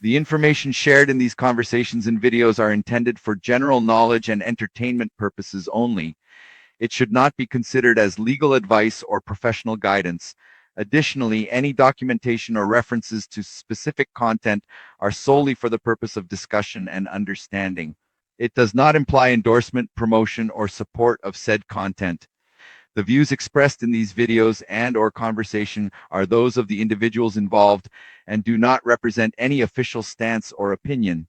The information shared in these conversations and videos are intended for general knowledge and entertainment purposes only. It should not be considered as legal advice or professional guidance. Additionally, any documentation or references to specific content are solely for the purpose of discussion and understanding. It does not imply endorsement, promotion, or support of said content. The views expressed in these videos and/or conversation are those of the individuals involved and do not represent any official stance or opinion.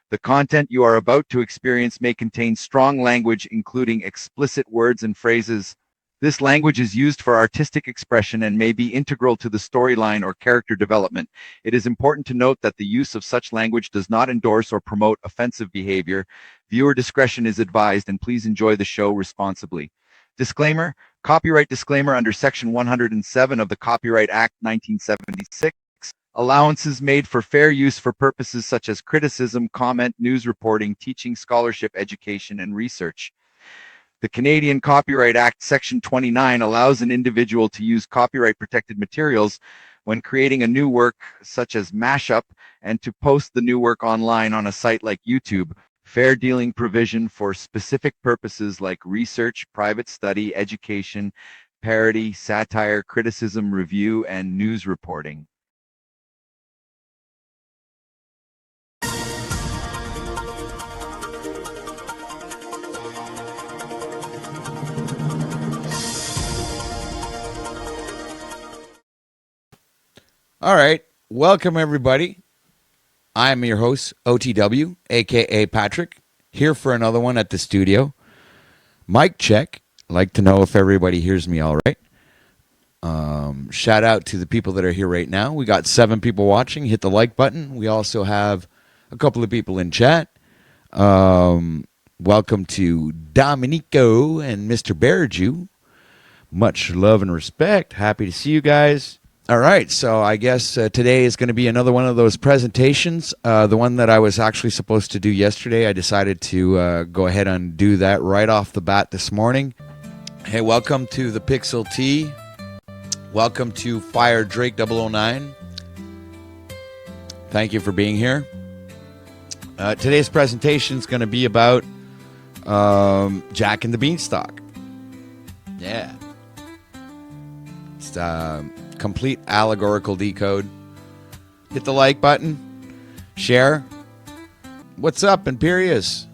The content you are about to experience may contain strong language, including explicit words and phrases. This language is used for artistic expression and may be integral to the storyline or character development. It is important to note that the use of such language does not endorse or promote offensive behavior. Viewer discretion is advised, and please enjoy the show responsibly. Disclaimer: copyright disclaimer under Section 107 of the Copyright Act 1976. Allowances made for fair use for purposes such as criticism, comment, news reporting, teaching, scholarship, education, and research. The Canadian Copyright Act Section 29 allows an individual to use copyright-protected materials when creating a new work, such as mashup, and to post the new work online on a site like YouTube. Fair dealing provision for specific purposes like research, private study, education, parody, satire, criticism, review, and news reporting. All right. Welcome, everybody. I'm your host, OTW, a.k.a. Patrick, here for another one at the studio. Mic check. I'd like to know if everybody hears me all right. Shout out to the people that are here right now. We got 7 people watching. Hit the like button. We also have a couple of people in chat. Welcome to Dominico and Mr. Bearju. Much love and respect. Happy to see you guys. All right, so I guess today is going to be another one of those presentations. The one that I was actually supposed to do yesterday, I decided to go ahead and do that right off the bat this morning. Hey, welcome to the Pixel T. Welcome to Fire Drake 009. Thank you for being here. Today's presentation is going to be about Jack and the Beanstalk. Yeah. It's complete allegorical decode. Hit the like button. Share. What's up, Imperious?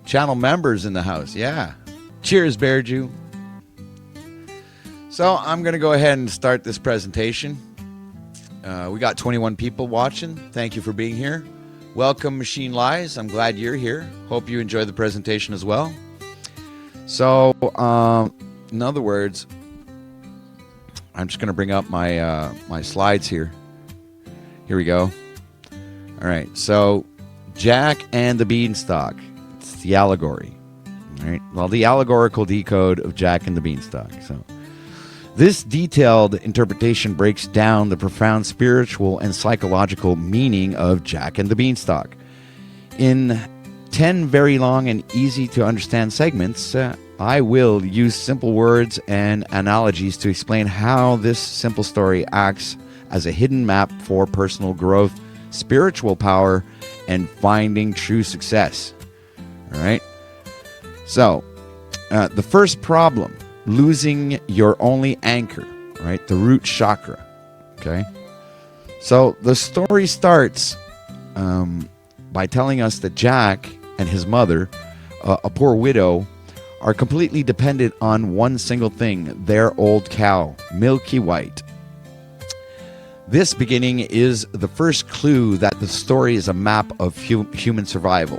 Channel members in the house. Yeah. Cheers, Bearju. So I'm going to go ahead and start this presentation. We got 21 people watching. Thank you for being here. Welcome, Machine Lies. I'm glad you're here. Hope you enjoy the presentation as well. So, in other words, I'm just going to bring up my my slides here. Here we go. All right. So, Jack and the Beanstalk. It's the allegory. All right. Well, the allegorical decode of Jack and the Beanstalk. So, this detailed interpretation breaks down the profound spiritual and psychological meaning of Jack and the Beanstalk. In 10 very long and easy to understand segments, I will use simple words and analogies to explain how this simple story acts as a hidden map for personal growth, spiritual power, and finding true success. All right. So, the first problem, losing your only anchor, right? The root chakra. Okay. So the story starts by telling us that Jack and his mother, a poor widow, are completely dependent on one single thing, their old cow, Milky White. This beginning is the first clue that the story is a map of human survival.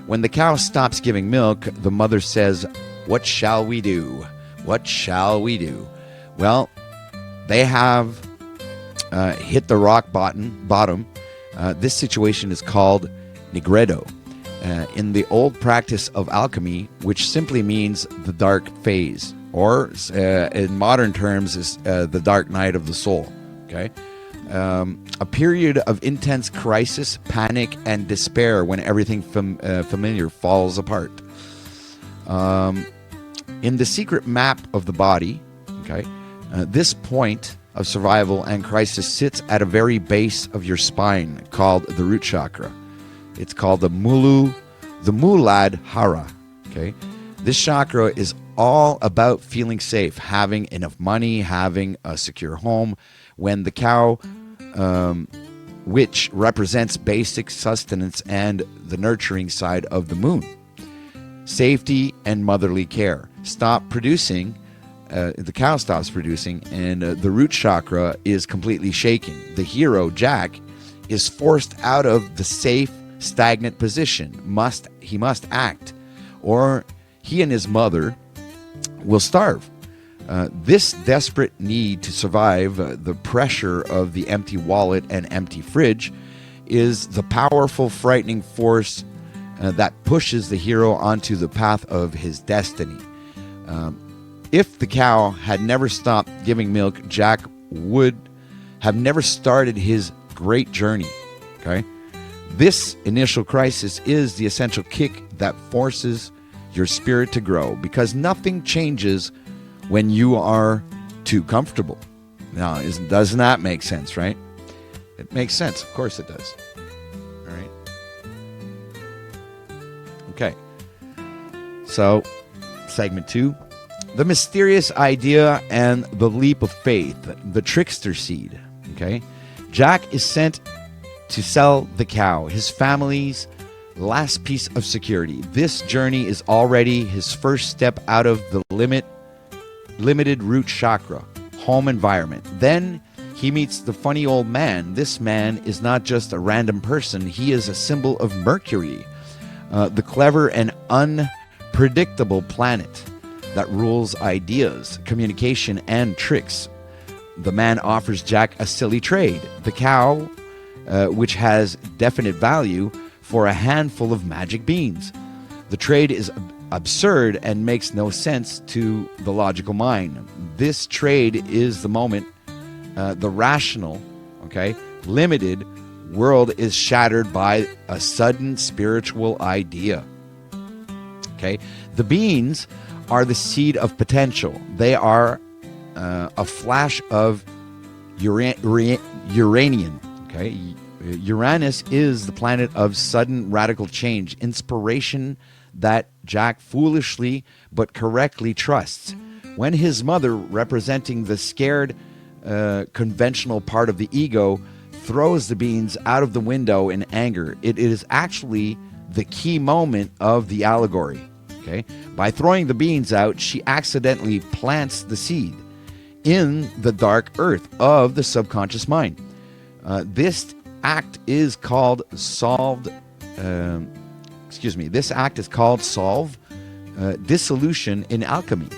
When the cow stops giving milk, the mother says, "What shall we do? What shall we do?" Well, they have hit the rock bottom. This situation is called nigredo. In the old practice of alchemy, which simply means the dark phase, or in modern terms is the dark night of the soul. Okay, a period of intense crisis, panic, and despair when everything familiar falls apart. In the secret map of the body, okay, this point of survival and crisis sits at a very base of your spine, called the root chakra. It's called the Muladhara. Okay, this chakra is all about feeling safe, having enough money, having a secure home. When the cow, which represents basic sustenance and the nurturing side of the moon, safety and motherly care, stop producing. The cow stops producing, and the root chakra is completely shaken. The hero, Jack, is forced out of the safe, stagnant position. He must act, or he and his mother will starve. This desperate need to survive, the pressure of the empty wallet and empty fridge, is the powerful, frightening force that pushes the hero onto the path of his destiny. If the cow had never stopped giving milk, Jack would have never started his great journey. Okay? This initial crisis is the essential kick that forces your spirit to grow, because nothing changes when you are too comfortable. Now, doesn't that make sense, right? It makes sense. Of course it does. All right. Okay. So, segment 2. The mysterious idea and the leap of faith, the trickster seed. Okay, Jack is sent to sell the cow, his family's last piece of security. This journey is already his first step out of the limited root chakra, home environment. Then he meets the funny old man. This man is not just a random person, he is a symbol of Mercury, the clever and unpredictable planet that rules ideas, communication, and tricks. The man offers Jack a silly trade, the cow, which has definite value, for a handful of magic beans. The trade is absurd and makes no sense to the logical mind. This trade is the moment the rational, limited world is shattered by a sudden spiritual idea. Okay, the beans are the seed of potential. They are a flash of Uranian. Okay, Uranus is the planet of sudden radical change, inspiration that Jack foolishly but correctly trusts. When his mother, representing the scared, conventional part of the ego, throws the beans out of the window in anger, it is actually the key moment of the allegory. Okay? By throwing the beans out, she accidentally plants the seed in the dark earth of the subconscious mind. This act is called dissolution in alchemy.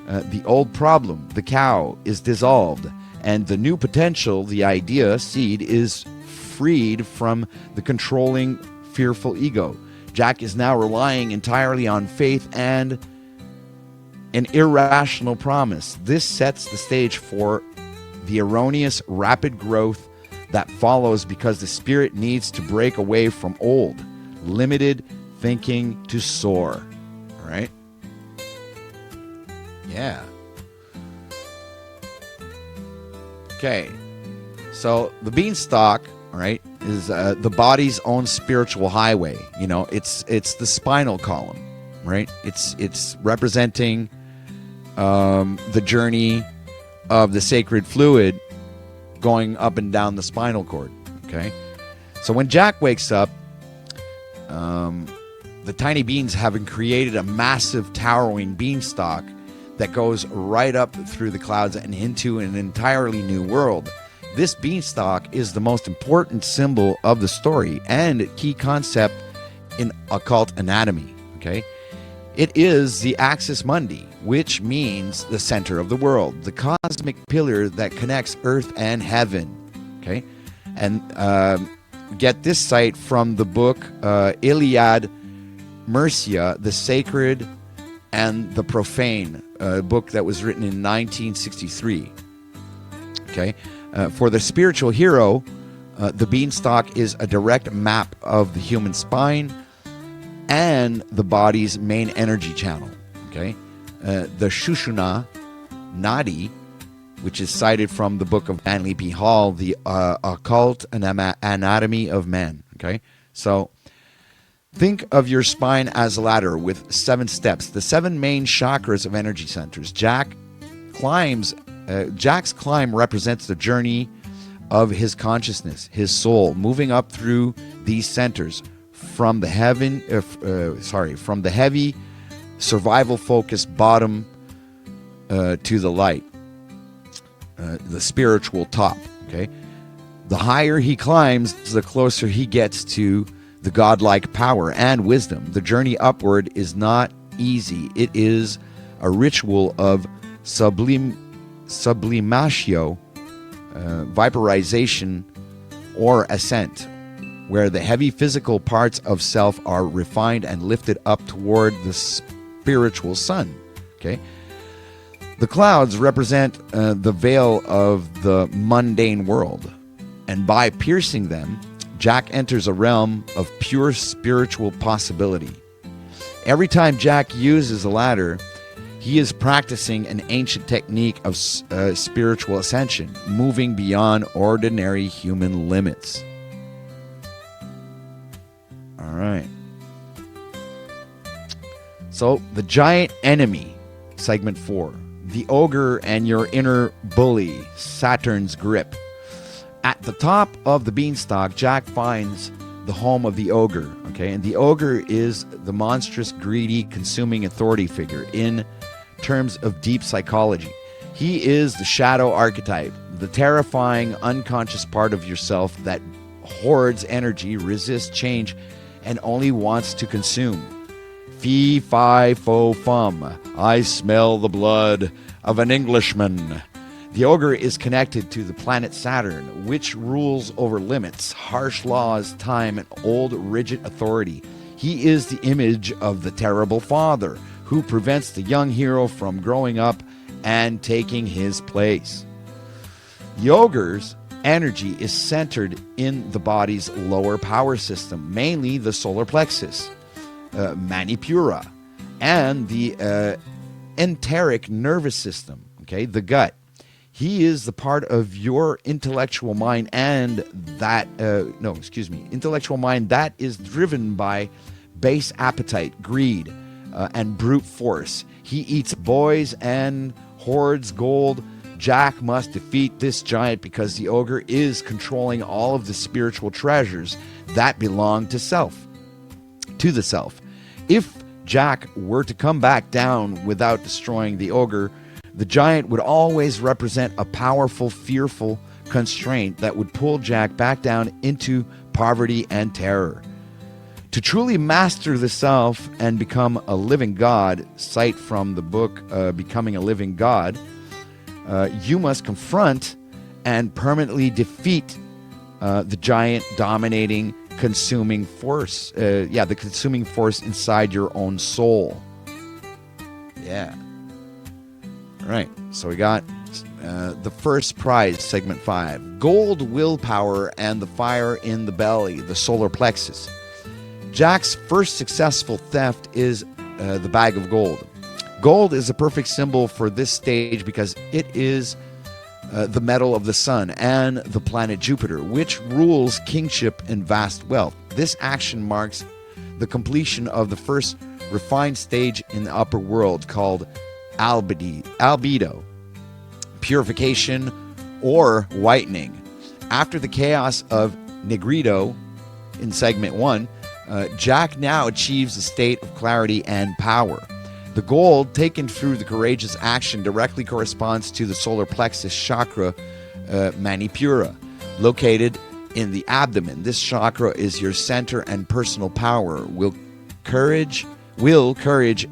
The old problem, the cow, is dissolved, and the new potential, the idea, seed, is freed from the controlling, fearful ego. Jack is now relying entirely on faith and an irrational promise. This sets the stage for the erroneous, rapid growth that follows, because the spirit needs to break away from old, limited thinking to soar. All right? Yeah. Okay. So the beanstalk, all right, is the body's own spiritual highway. You know, it's the spinal column, right? It's representing the journey of the sacred fluid going up and down the spinal cord. Okay, so when Jack wakes up, the tiny beans have created a massive, towering beanstalk that goes right up through the clouds and into an entirely new world. This beanstalk is the most important symbol of the story and key concept in occult anatomy. Okay, it is the axis mundi, which means the center of the world, the cosmic pillar that connects earth and heaven. Okay, and get this site from the book Iliad Mercia, the Sacred and the Profane, a book that was written in 1963. Okay, for the spiritual hero, the beanstalk is a direct map of the human spine and the body's main energy channel. Okay, the Shushuna Nadi which is cited from the book of Manly P. Hall, The Occult Anatomy of Man. Okay, so think of your spine as a ladder with 7 steps, the 7 main chakras of energy centers. Jack's climb represents the journey of his consciousness, his soul, moving up through these centers from the heavy survival-focused bottom to the light, the spiritual top. Okay, the higher he climbs, the closer he gets to the godlike power and wisdom. The journey upward is not easy. It is a ritual of sublimatio, vaporization, or ascent, where the heavy physical parts of self are refined and lifted up toward the spiritual sun. Okay, the clouds represent the veil of the mundane world, and by piercing them, Jack enters a realm of pure spiritual possibility. Every time Jack uses a ladder, he is practicing an ancient technique of spiritual ascension, moving beyond ordinary human limits. All right. So, the giant enemy, segment 4. The ogre and your inner bully, Saturn's grip. At the top of the beanstalk, Jack finds the home of the ogre. Okay, and the ogre is the monstrous, greedy, consuming authority figure in terms of deep psychology. He is the shadow archetype, the terrifying, unconscious part of yourself that hoards energy, resists change, and only wants to consume. Fee, fi, fo, fum. I smell the blood of an Englishman. The ogre is connected to the planet Saturn, which rules over limits, harsh laws, time, and old rigid authority. He is the image of the terrible father who prevents the young hero from growing up and taking his place. The ogre's energy is centered in the body's lower power system, mainly the solar plexus, manipura, and the enteric nervous system, okay, the gut. He is the part of your intellectual mind intellectual mind that is driven by base appetite, greed, and brute force. He eats boys and hoards gold. Jack must defeat this giant because the ogre is controlling all of the spiritual treasures that belong to the self. If Jack were to come back down without destroying the ogre, the giant would always represent a powerful, fearful constraint that would pull Jack back down into poverty and terror. To truly master the self and become a living God, cite from the book Becoming a Living God, you must confront and permanently defeat the giant dominating, consuming force. The consuming force inside your own soul. Yeah. All right. So we got the first prize, segment 5. Gold, willpower, and the fire in the belly, the solar plexus. Jack's first successful theft is the bag of gold. Gold is a perfect symbol for this stage because it is the metal of the sun and the planet Jupiter, which rules kingship and vast wealth. This action marks the completion of the first refined stage in the upper world called albedo, purification, or whitening. After the chaos of Negrito in segment 1, Jack now achieves a state of clarity and power. The gold taken through the courageous action directly corresponds to the solar plexus chakra, manipura, located in the abdomen. This chakra is your center and personal power, will, courage,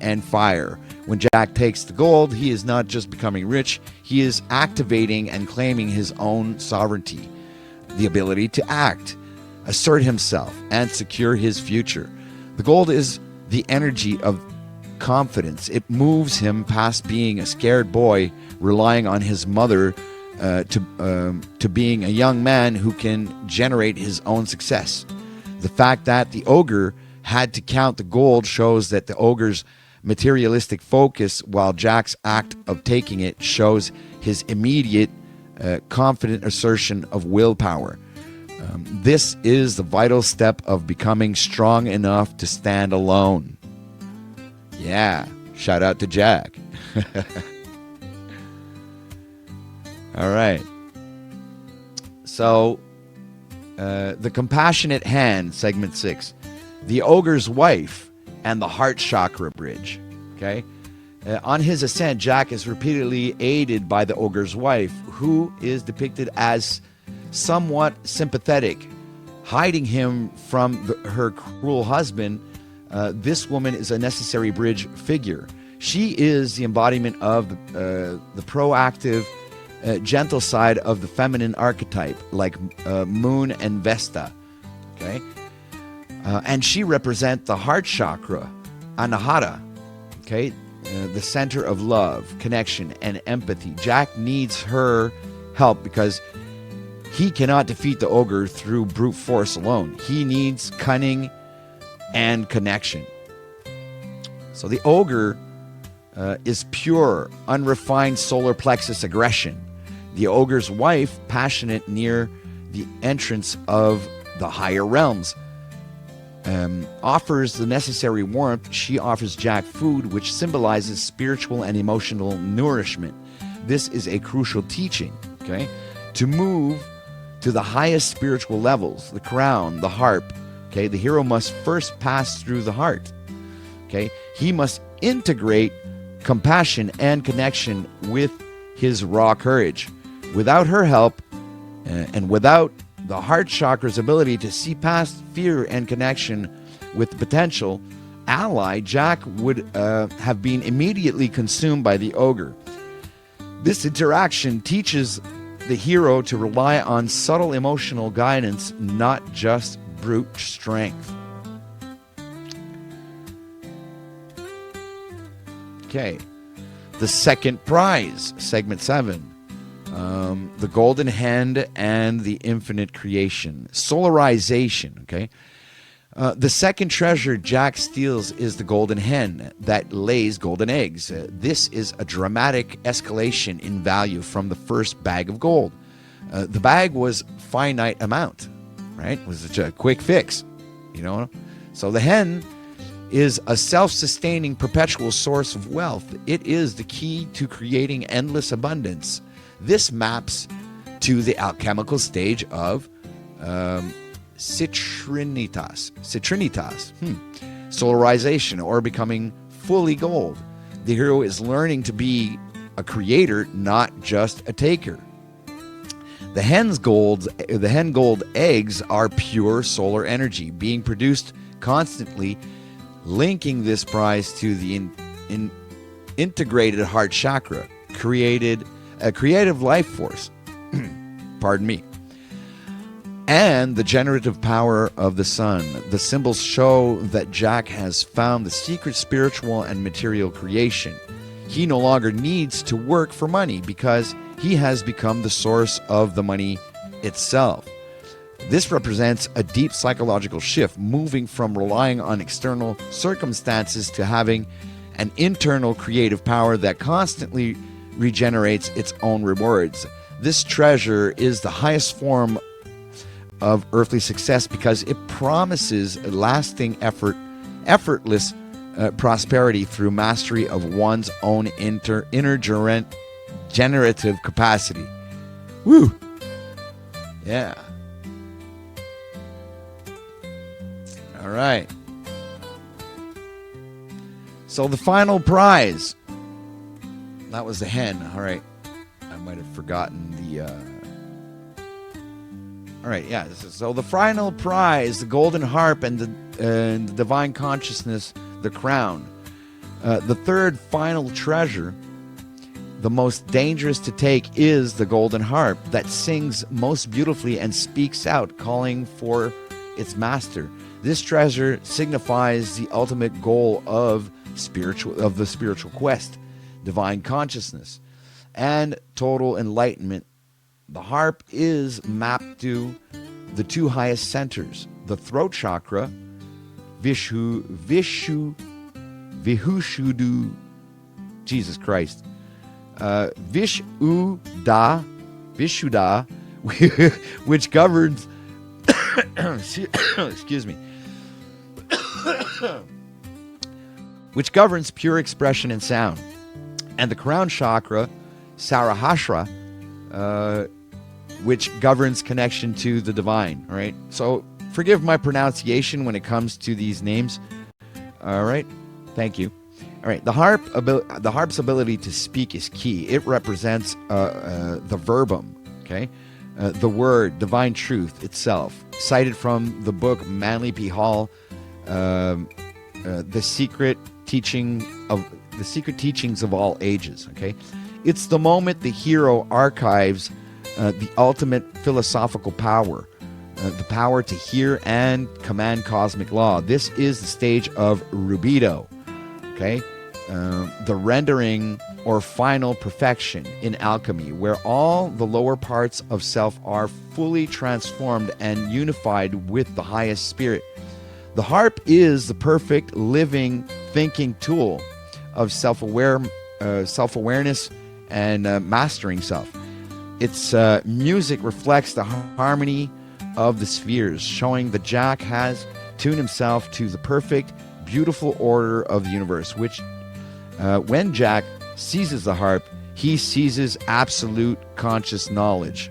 and fire. When Jack takes the gold, he is not just becoming rich, he is activating and claiming his own sovereignty, the ability to act, assert himself, and secure his future. The gold is the energy of confidence. It moves him past being a scared boy relying on his mother to being a young man who can generate his own success. The fact that the ogre had to count the gold shows that the ogre's materialistic focus, while Jack's act of taking it shows his immediate, confident assertion of willpower. This is the vital step of becoming strong enough to stand alone. Yeah, shout out to Jack. All right. So, the compassionate hand, segment 6. The ogre's wife and the heart chakra bridge. Okay. On his ascent, Jack is repeatedly aided by the ogre's wife, who is depicted as somewhat sympathetic, hiding him from her cruel husband. This woman is a necessary bridge figure. She is the embodiment of the proactive, gentle side of the feminine archetype, like Moon and Vesta. Okay, and she represents the heart chakra, Anahata. Okay, the center of love, connection, and empathy. Jack needs her help because he cannot defeat the ogre through brute force alone. He needs cunning and connection. So the ogre is pure, unrefined solar plexus aggression. The ogre's wife, passionate near the entrance of the higher realms, offers the necessary warmth. She offers Jack food, which symbolizes spiritual and emotional nourishment. This is a crucial teaching, okay? To move to the highest spiritual levels, the crown, the harp, okay? The hero must first pass through the heart, okay? He must integrate compassion and connection with his raw courage. Without her help, and without the heart chakra's ability to see past fear and connection with the potential ally, Jack would have been immediately consumed by the ogre. This interaction teaches the hero to rely on subtle emotional guidance, not just brute strength. Okay, the second prize, segment 7. The golden hand and the infinite creation. Solarization, okay? The second treasure Jack steals is the golden hen that lays golden eggs. This is a dramatic escalation in value from the first bag of gold. The bag was finite amount, right? It was a quick fix, you know? So the hen is a self-sustaining perpetual source of wealth. It is the key to creating endless abundance. This maps to the alchemical stage of citrinitas, solarization, or becoming fully gold. The hero is learning to be a creator, not just a taker. The hen gold eggs are pure solar energy, being produced constantly, linking this prize to the integrated heart chakra, a creative life force, pardon me, and the generative power of the sun. The symbols show that Jack has found the secret spiritual and material creation. He no longer needs to work for money because he has become the source of the money itself. This represents a deep psychological shift, moving from relying on external circumstances to having an internal creative power that constantly regenerates its own rewards. This treasure is the highest form of earthly success because it promises a lasting effortless prosperity through mastery of one's own inner generative capacity. Woo! Yeah. All right. So the final prize. That was the hen. All right. I might have forgotten the... All right, yeah. So the final prize, the golden harp and the divine consciousness, the crown. The third final treasure, the most dangerous to take, is the golden harp that sings most beautifully and speaks out, calling for its master. This treasure signifies the ultimate goal of the spiritual quest, divine consciousness, and total enlightenment. The harp is mapped to the two highest centers, the throat chakra, Vishushudu, Jesus Christ, Vishuddha, which governs, excuse me, which governs pure expression and sound, and the crown chakra, Sarahashra, which governs connection to the divine. All right. So forgive my pronunciation when it comes to these names. All right. Thank you. All right. The harp's ability to speak is key. It represents the verbum. Okay. The word, divine truth itself, cited from the book Manly P. Hall, the secret teachings of all ages. Okay. It's the moment the hero archives the ultimate philosophical power, the power to hear and command cosmic law. This is the stage of rubido, okay? The rendering or final perfection in alchemy, where all the lower parts of self are fully transformed and unified with the highest spirit. The harp is the perfect living thinking tool of self-awareness and mastering self. Its music reflects the harmony of the spheres, showing that Jack has tuned himself to the perfect, beautiful order of the universe, which when Jack seizes the harp, he seizes absolute conscious knowledge.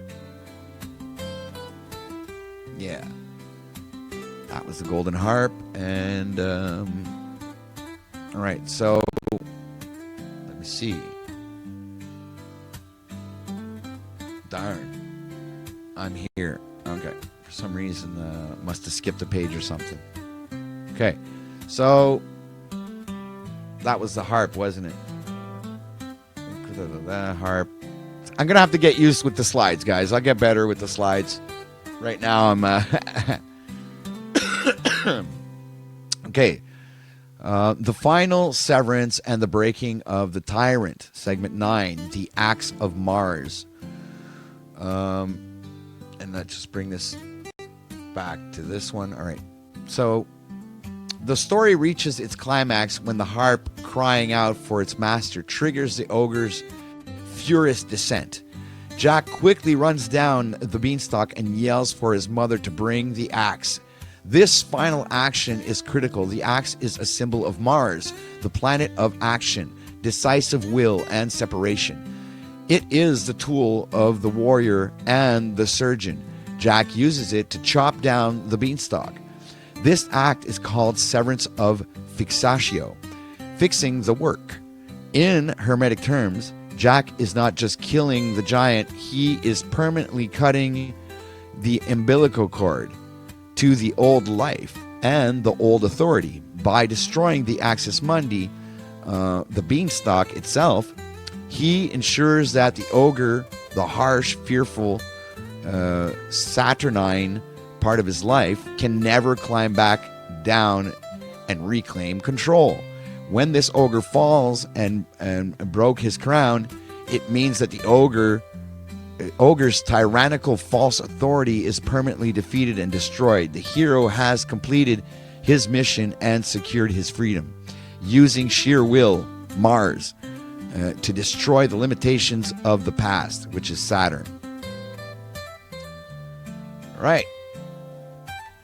Yeah. That was the golden harp. And, all right, so let me see. Darn. I'm here. Okay. For some reason, must have skipped a page or something. Okay. So, that was the harp, wasn't it? The harp. I'm going to have to get used with the slides, guys. I'll get better with the slides. Right now, I'm... Okay. The final severance and the breaking of the tyrant. Segment 9. The Axe of Mars. And let's just bring this back to this one. All right. So the story reaches its climax when the harp, crying out for its master, triggers the ogre's furious descent. Jack quickly runs down the beanstalk and yells for his mother to bring the axe. This final action is critical. The axe is a symbol of Mars, the planet of action, decisive will, and separation. It is the tool of the warrior and the surgeon. Jack uses it to chop down the beanstalk. This act is called severance of fixatio, fixing the work. In Hermetic terms, Jack is not just killing the giant, he is permanently cutting the umbilical cord to the old life and the old authority. By destroying the Axis Mundi, the beanstalk itself, he ensures that the ogre, the harsh, fearful, saturnine part of his life, can never climb back down and reclaim control. When this ogre falls and broke his crown, it means that the ogre's tyrannical false authority is permanently defeated and destroyed. The hero has completed his mission and secured his freedom, using sheer will, Mars, to destroy the limitations of the past, which is Saturn. All right.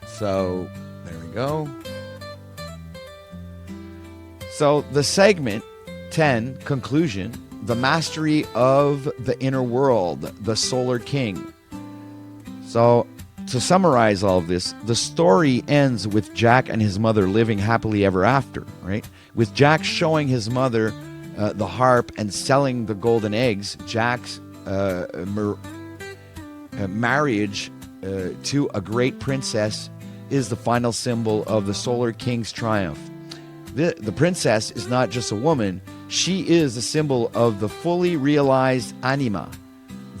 So, there we go. So, the segment 10, conclusion, the mastery of the inner world, the Solar King. So, to summarize all of this, the story ends with Jack and his mother living happily ever after, right? With Jack showing his mother the harp and selling the golden eggs. Jack's marriage to a great princess is the final symbol of the Solar King's triumph. The princess is not just a woman, she is a symbol of the fully realized anima,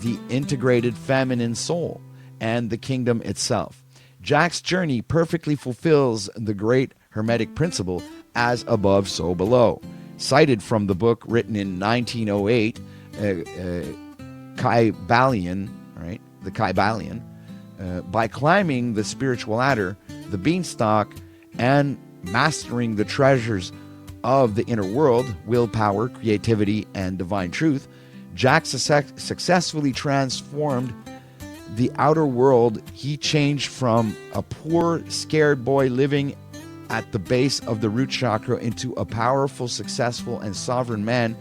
the integrated feminine soul, and the kingdom itself. Jack's journey perfectly fulfills the great Hermetic principle, as above, so below. Cited from the book written in 1908, Kybalion, right? The Kybalion. By climbing the spiritual ladder, the beanstalk, and mastering the treasures of the inner world, willpower, creativity, and divine truth, Jack successfully transformed the outer world. He changed from a poor, scared boy living at the base of the root chakra into a powerful, successful, and sovereign man.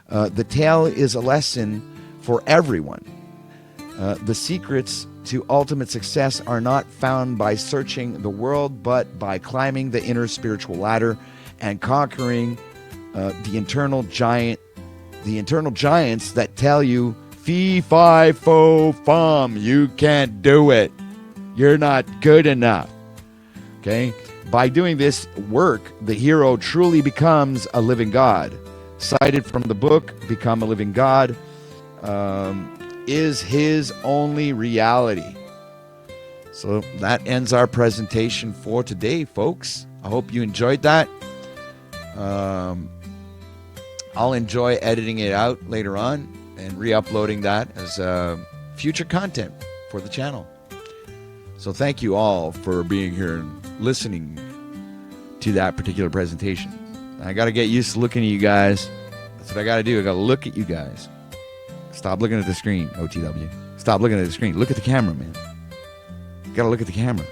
The tale is a lesson for everyone. The secrets to ultimate success are not found by searching the world, but by climbing the inner spiritual ladder and conquering the internal giants that tell you, fee, fi, fo, fum, you can't do it. You're not good enough. Okay? By doing this work, the hero truly becomes a living God. Cited from the book, Become a Living God, is his only reality. So that ends our presentation for today, folks. I hope you enjoyed that. I'll enjoy editing it out later on and re-uploading that as future content for the channel. So thank you all for being here and listening to that particular presentation. I got to get used to looking at you guys. That's what I got to do. I got to look at you guys. Stop looking at the screen, OTW. Stop looking at the screen. Look at the camera, man. You got to look at the camera.